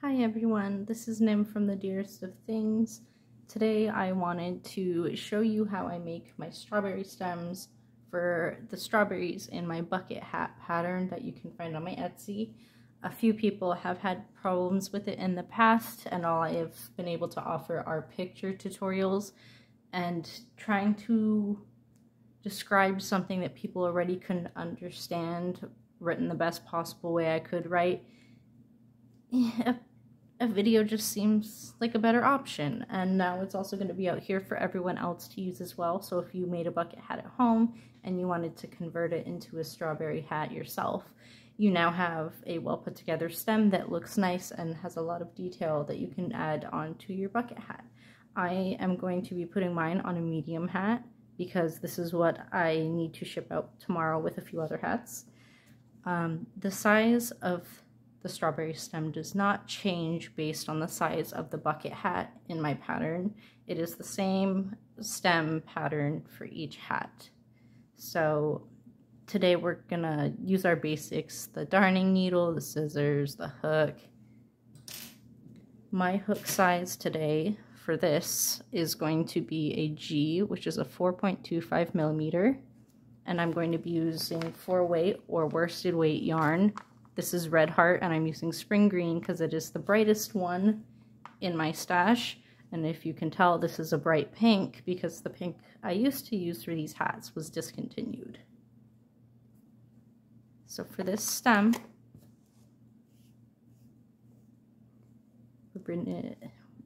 Hi everyone, this is Nim from the Dearest of Things. Today I wanted to show you how I make my strawberry stems for the strawberries in my bucket hat pattern that you can find on my Etsy. A few people have had problems with it in the past, and all I have been able to offer are picture tutorials and trying to describe something that people already couldn't understand, written the best possible way I could write. A video just seems like a better option, and now it's also going to be out here for everyone else to use as well. So if you made a bucket hat at home and you wanted to convert it into a strawberry hat yourself, you now have a well put together stem that looks nice and has a lot of detail that you can add onto your bucket hat. I am going to be putting mine on a medium hat because this is what I need to ship out tomorrow with a few other hats. The size of the strawberry stem does not change based on the size of the bucket hat in my pattern. It is the same stem pattern for each hat. So today we're gonna use our basics: the darning needle, the scissors, the hook. My hook size today for this is going to be a G, which is a 4.25 millimeter, and I'm going to be using 4-weight or worsted weight yarn. This is Red Heart, and I'm using spring green because it is the brightest one in my stash. And if you can tell, this is a bright pink because the pink I used to use for these hats was discontinued. So for this stem,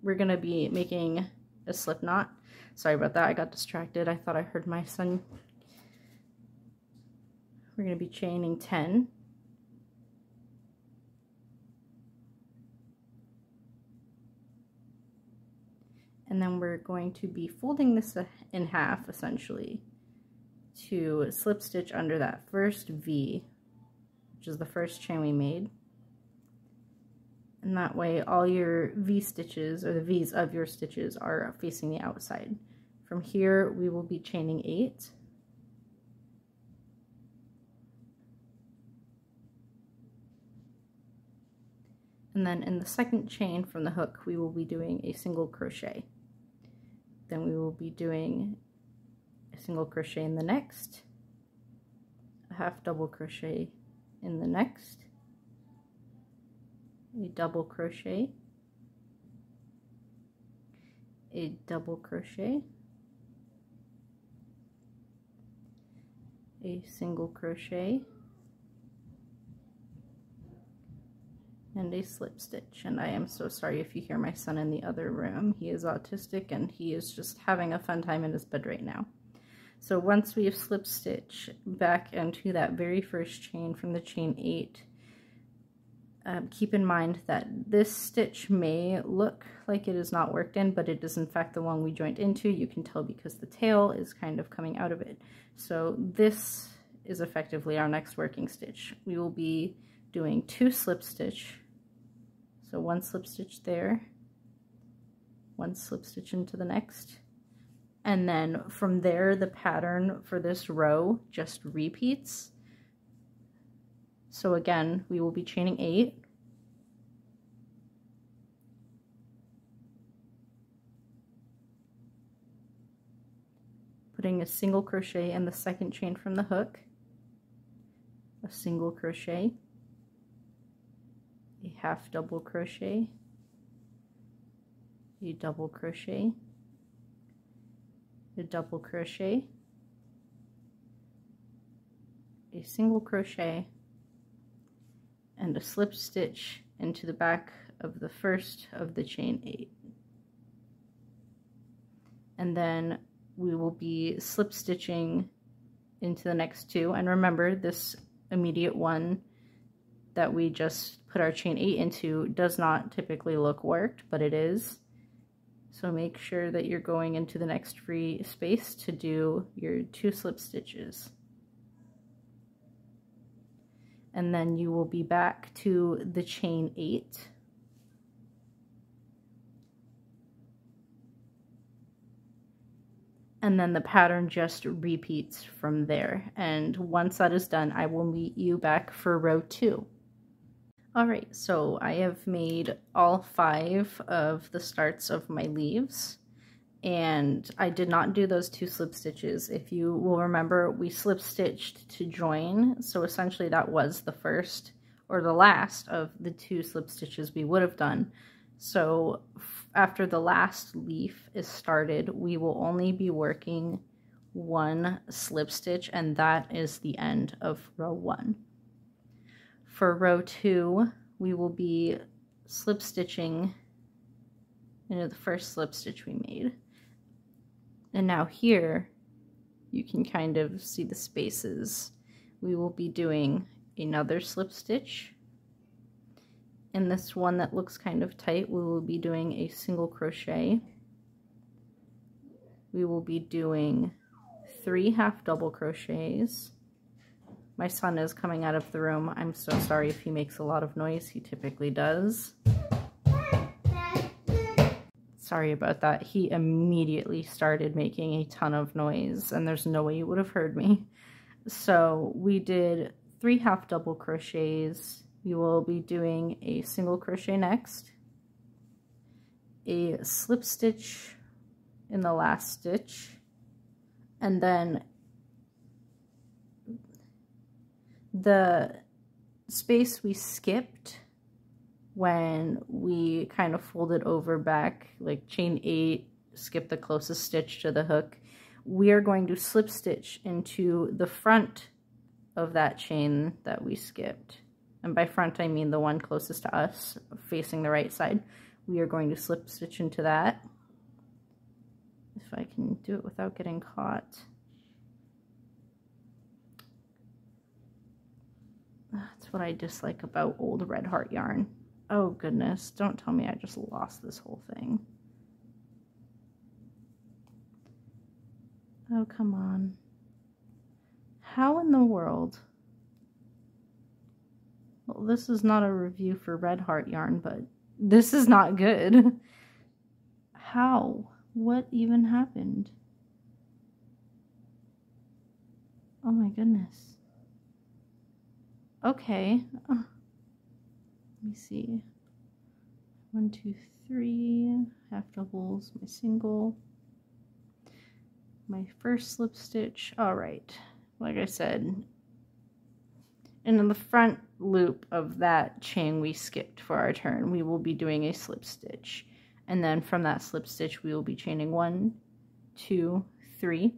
we're gonna be making a slip knot. Sorry about that, I got distracted. I thought I heard my son. We're gonna be chaining 10. And then we're going to be folding this in half, essentially, to slip stitch under that first V, which is the first chain we made. And that way all your V stitches, or the V's of your stitches, are facing the outside. From here, we will be chaining 8. And then in the second chain from the hook, we will be doing a single crochet. Then we will be doing a single crochet in the next, a half double crochet in the next, a double crochet, a double crochet, a single crochet, and a slip stitch. And I am so sorry if you hear my son in the other room. He is autistic and he is just having a fun time in his bed right now. So once we have slip stitch back into that very first chain from the chain 8, keep in mind that this stitch may look like it is not worked in, but it is in fact the one we joined into. You can tell because the tail is kind of coming out of it. So this is effectively our next working stitch. We will be doing 2 slip stitch. So 1 slip stitch there, 1 slip stitch into the next, and then from there the pattern for this row just repeats. So again, we will be chaining 8, putting a single crochet in the second chain from the hook, a single crochet, a half double crochet, a double crochet, a double crochet, a single crochet, and a slip stitch into the back of the first of the chain 8. And then we will be slip stitching into the next 2. And remember, this immediate one that we just put our chain 8 into does not typically look worked, but it is. So make sure that you're going into the next free space to do your 2 slip stitches. And then you will be back to the chain 8. And then the pattern just repeats from there. And once that is done, I will meet you back for row 2. Alright, so I have made all 5 of the starts of my leaves, and I did not do those 2 slip stitches. If you will remember, we slip stitched to join, so essentially that was the first or the last of the 2 slip stitches we would have done. So after the last leaf is started, we will only be working 1 slip stitch, and that is the end of row 1. For row 2, we will be slip stitching into the first slip stitch we made. And now here, you can kind of see the spaces. We will be doing another slip stitch. In this one that looks kind of tight, we will be doing a single crochet. We will be doing 3 half double crochets. My son is coming out of the room. I'm so sorry if he makes a lot of noise. He typically does. Sorry about that. He immediately started making a ton of noise, and there's no way you would have heard me. So we did 3 half double crochets. We will be doing a single crochet next, a slip stitch in the last stitch, and then the space we skipped when we kind of folded over back, like chain 8, skip the closest stitch to the hook, we are going to slip stitch into the front of that chain that we skipped. And by front, I mean the one closest to us, facing the right side. We are going to slip stitch into that. If I can do it without getting caught. That's what I dislike about old Red Heart yarn. Oh goodness, don't tell me I just lost this whole thing. Oh, come on. How in the world? Well, this is not a review for Red Heart yarn, but this is not good. How? What even happened? Oh my goodness. Okay. Let me see. 1, 2, 3 half doubles, my single, my first slip stitch. All right, like I said, and in the front loop of that chain we skipped for our turn, we will be doing a slip stitch, and then from that slip stitch we will be chaining 1, 2, 3.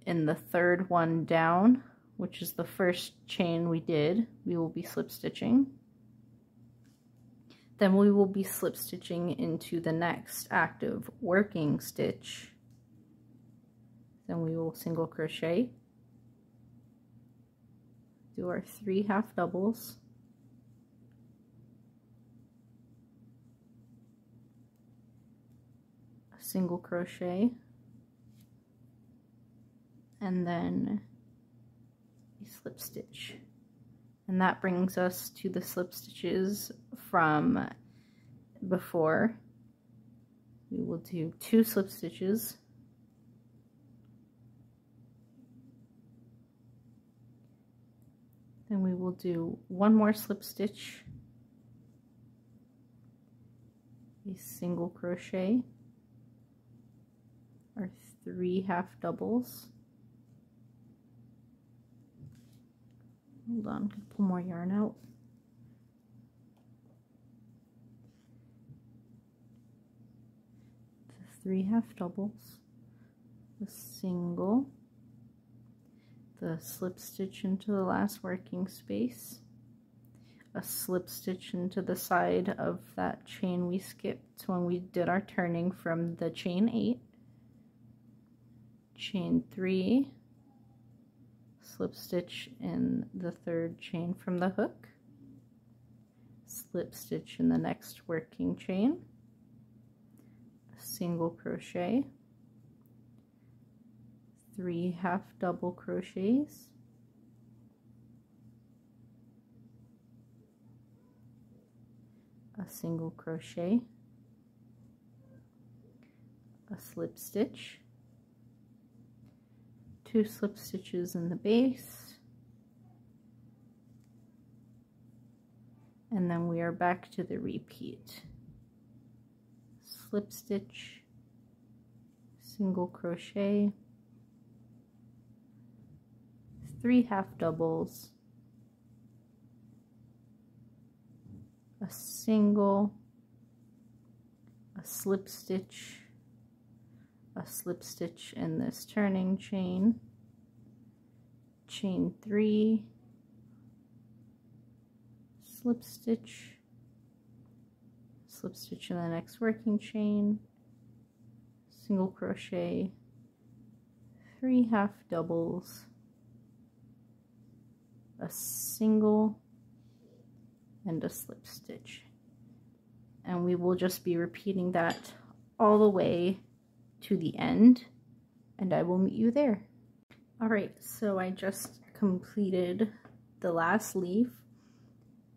In the third one down, which is the first chain we did, we will be slip stitching. Then we will be slip stitching into the next active working stitch. Then we will single crochet, do our 3 half doubles, a single crochet, and then a slip stitch. And that brings us to the slip stitches from before. We will do 2 slip stitches, then we will do 1 more slip stitch, a single crochet, our 3 half doubles. Hold on, pull more yarn out. The 3 half doubles, the single, the slip stitch into the last working space, a slip stitch into the side of that chain we skipped when we did our turning from the chain 8, chain 3, slip stitch in the third chain from the hook, slip stitch in the next working chain, a single crochet, 3 half double crochets, a single crochet, a slip stitch, 2 slip stitches in the base, and then we are back to the repeat. Slip stitch, single crochet, 3 half doubles, a single, a slip stitch in this turning chain, chain 3, slip stitch in the next working chain, single crochet, 3 half doubles, a single, and a slip stitch. And we will just be repeating that all the way to the end, and I will meet you there. Alright, so I just completed the last leaf.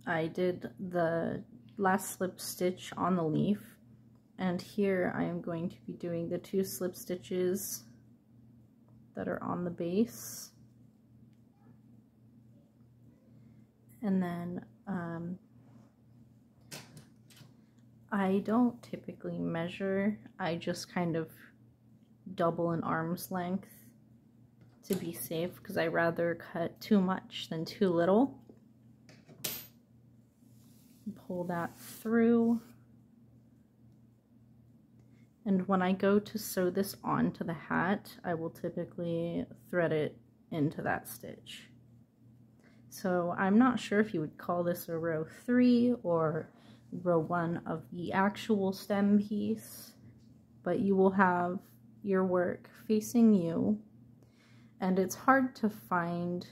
I did the last slip stitch on the leaf, and here I am going to be doing the 2 slip stitches that are on the base, and then I don't typically measure, I just kind of double an arm's length to be safe, because I rather cut too much than too little. Pull that through, and when I go to sew this onto the hat, I will typically thread it into that stitch. So I'm not sure if you would call this a row 3 or row 1 of the actual stem piece, but you will have your work facing you, and it's hard to find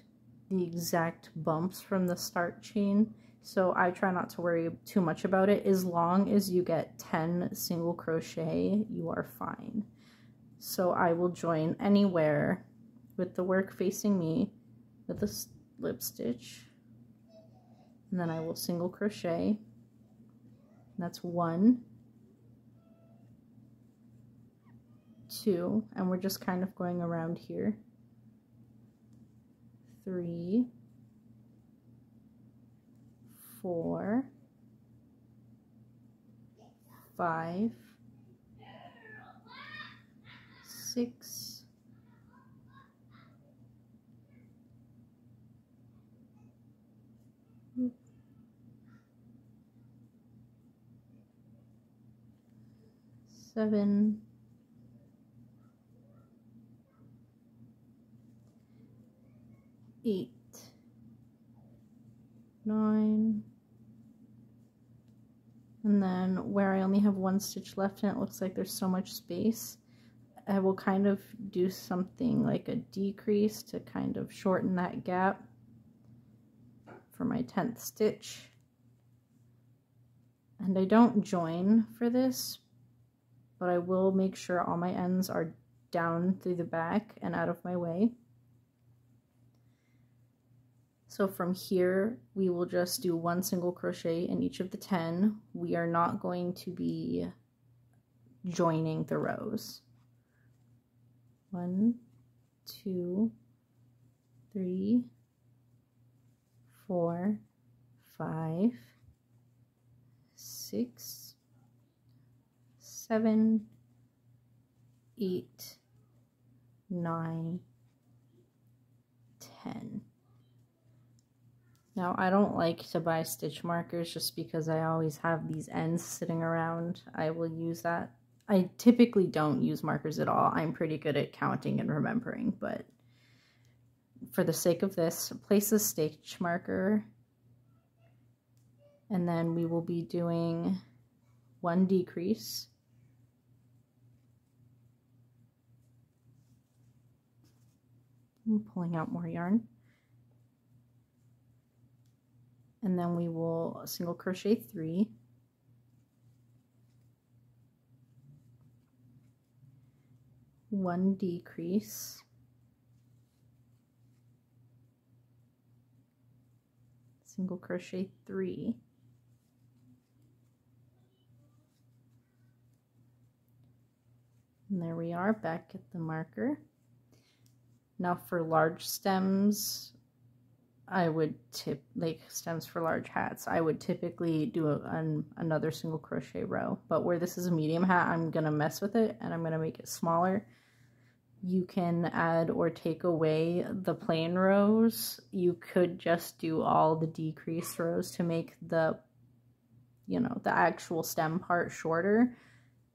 the exact bumps from the start chain, so I try not to worry too much about it. As long as you get 10 single crochet, you are fine. So I will join anywhere with the work facing me with a slip stitch, and then I will single crochet. That's 1, 2, and we're just kind of going around here. 3, 4, 5, 6, 7, 8, 9, and then where I only have 1 stitch left and it looks like there's so much space, I will kind of do something like a decrease to kind of shorten that gap for my 10th stitch. And I don't join for this, but I will make sure all my ends are down through the back and out of my way. So from here, we will just do 1 single crochet in each of the 10. We are not going to be joining the rows. 1, 2, 3, 4, 5, 6, 7, 8, 9, 10. Now, I don't like to buy stitch markers just because I always have these ends sitting around. I will use that. I typically don't use markers at all. I'm pretty good at counting and remembering, but for the sake of this, place a stitch marker, and then we will be doing 1 decrease. I'm pulling out more yarn. And then we will single crochet 3, one decrease, single crochet 3, and there we are, back at the marker. Now for large stems, I would like stems for large hats, I would typically do another single crochet row, but where this is a medium hat, I'm gonna mess with it and I'm gonna make it smaller. You can add or take away the plain rows. You could just do all the decreased rows to make the, you know, the actual stem part shorter.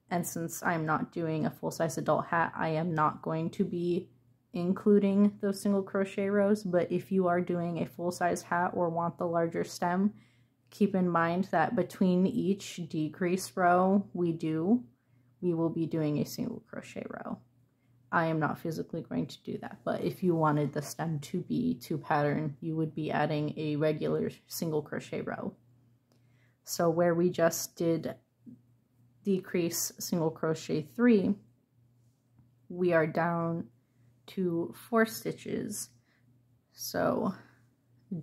And since I'm not doing a full-size adult hat, I am not going to be including those single crochet rows. But if you are doing a full-size hat or want the larger stem, keep in mind that between each decrease row we will be doing a single crochet row. I am not physically going to do that, but if you wanted the stem to be two pattern, you would be adding a regular single crochet row. So where we just did decrease single crochet 3, we are down to 4 stitches. So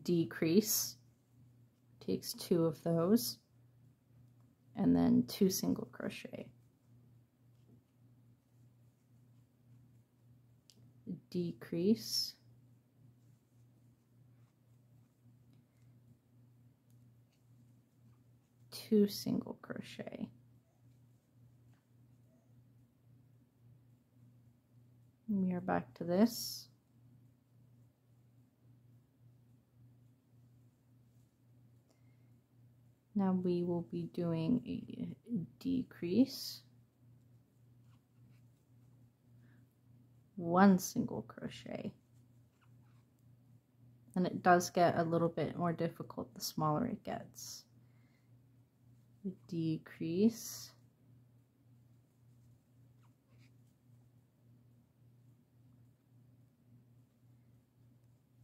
decrease, takes 2 of those, and then 2 single crochet. Decrease, two single crochet, and we are back to this. Now we will be doing a decrease, 1 single crochet, and it does get a little bit more difficult the smaller it gets. Decrease,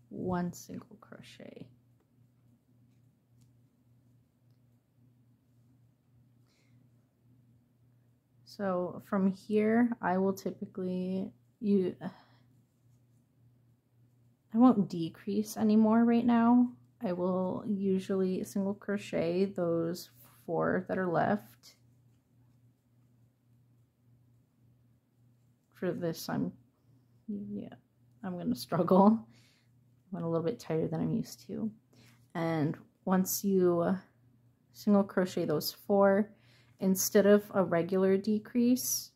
one single crochet. So from here, I will typically I won't decrease anymore right now. I will usually single crochet those 4 that are left. For this, I'm gonna struggle. I went a little bit tighter than I'm used to. And once you single crochet those 4, instead of a regular decrease,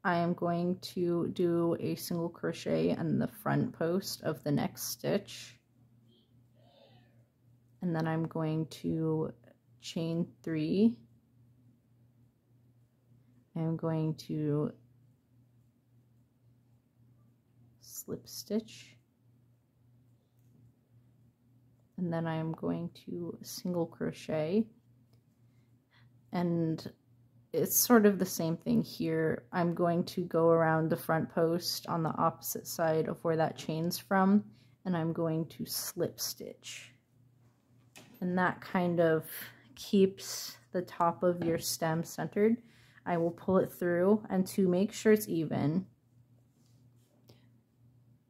I am going to do a single crochet in the front post of the next stitch. And then I'm going to chain 3. I'm going to slip stitch. And then I'm going to single crochet. And it's sort of the same thing here. I'm going to go around the front post on the opposite side of where that chain's from, and I'm going to slip stitch. And that kind of keeps the top of your stem centered. I will pull it through, and to make sure it's even,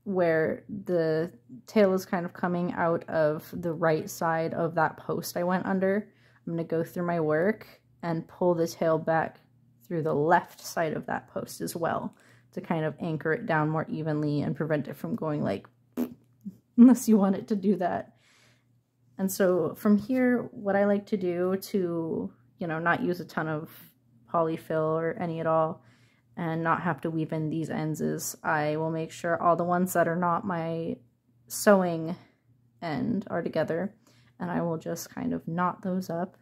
where the tail is kind of coming out of the right side of that post I went under, I'm going to go through my work and pull the tail back through the left side of that post as well to kind of anchor it down more evenly and prevent it from going like, unless you want it to do that. And so from here, what I like to do to, you know, not use a ton of polyfill or any at all and not have to weave in these ends is I will make sure all the ones that are not my sewing end are together, and I will just kind of knot those up.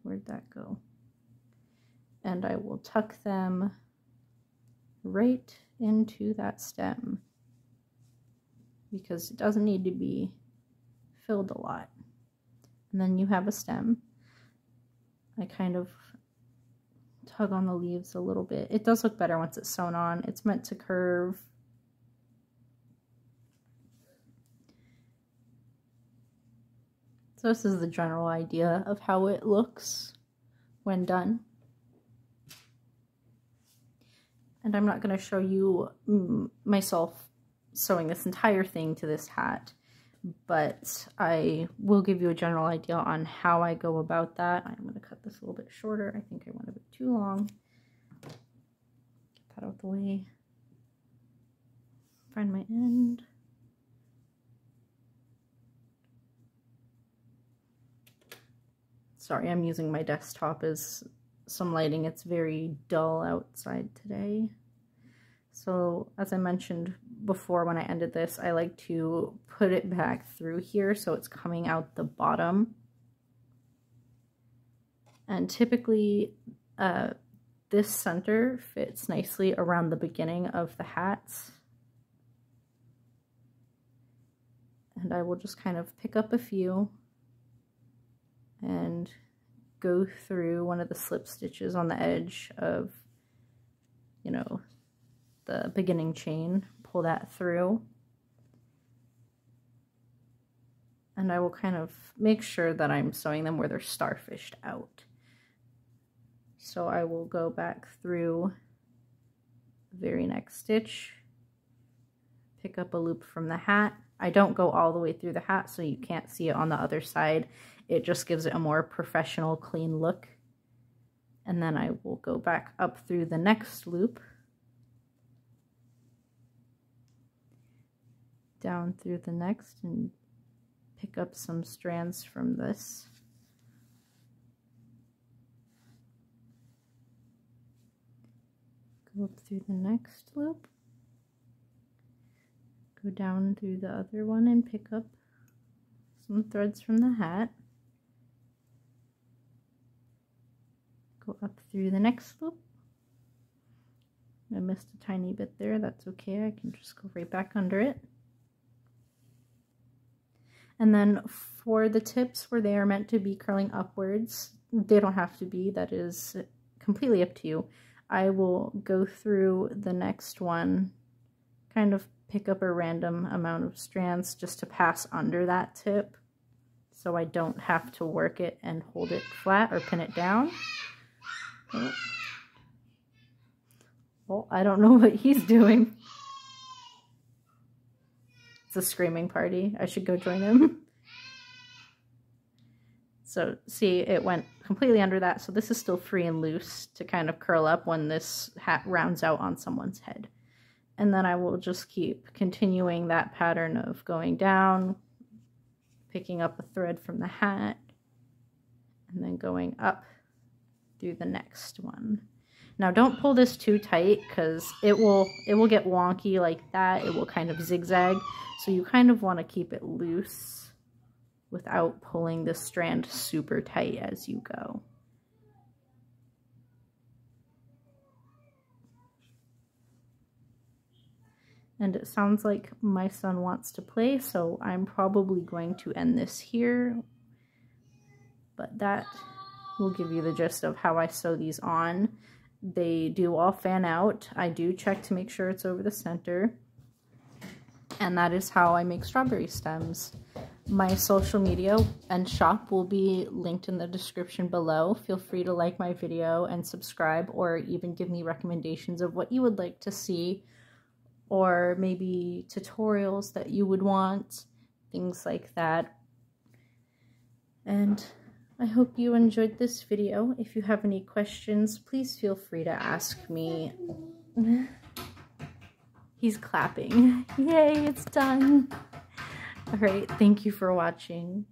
Where'd that go? And I will tuck them right into that stem because it doesn't need to be filled a lot. And then you have a stem. I kind of tug on the leaves a little bit. It does look better once it's sewn on. It's meant to curve. So this is the general idea of how it looks when done. And I'm not going to show you myself sewing this entire thing to this hat, but I will give you a general idea on how I go about that. I'm going to cut this a little bit shorter. I think I went a bit too long. Get that out of the way. Find my end. Sorry, I'm using my desktop as some lighting. It's very dull outside today. So as I mentioned before when I ended this, I like to put it back through here so it's coming out the bottom. And typically this center fits nicely around the beginning of the hats. And I will just kind of pick up a few and go through one of the slip stitches on the edge of, you know, the beginning chain, pull that through, and I will kind of make sure that I'm sewing them where they're starfished out. So I will go back through the very next stitch, pick up a loop from the hat. I don't go all the way through the hat so you can't see it on the other side. It just gives it a more professional, clean look. And then I will go back up through the next loop, down through the next, and pick up some strands from this. Go up through the next loop, go down through the other one and pick up some threads from the hat. Go up through the next loop. I missed a tiny bit there, that's okay, I can just go right back under it. And then for the tips where they are meant to be curling upwards, they don't have to be, that is completely up to you. I will go through the next one, kind of pick up a random amount of strands just to pass under that tip, so I don't have to work it and hold it flat or pin it down. Oh. Well, I don't know what he's doing. It's a screaming party. I should go join him. So see, it went completely under that, so this is still free and loose to kind of curl up when this hat rounds out on someone's head. And then I will just keep continuing that pattern of going down, picking up a thread from the hat, and then going up through the next one. Now don't pull this too tight because it will get wonky like that. It will kind of zigzag, so you kind of want to keep it loose without pulling the strand super tight as you go. And it sounds like my son wants to play, so I'm probably going to end this here. But that will give you the gist of how I sew these on. They do all fan out. I do check to make sure it's over the center. And that is how I make strawberry stems. My social media and shop will be linked in the description below. Feel free to like my video and subscribe, or even give me recommendations of what you would like to see, or maybe tutorials that you would want, things like that. And I hope you enjoyed this video. If you have any questions, please feel free to ask me. He's clapping. Yay, it's done. All right, thank you for watching.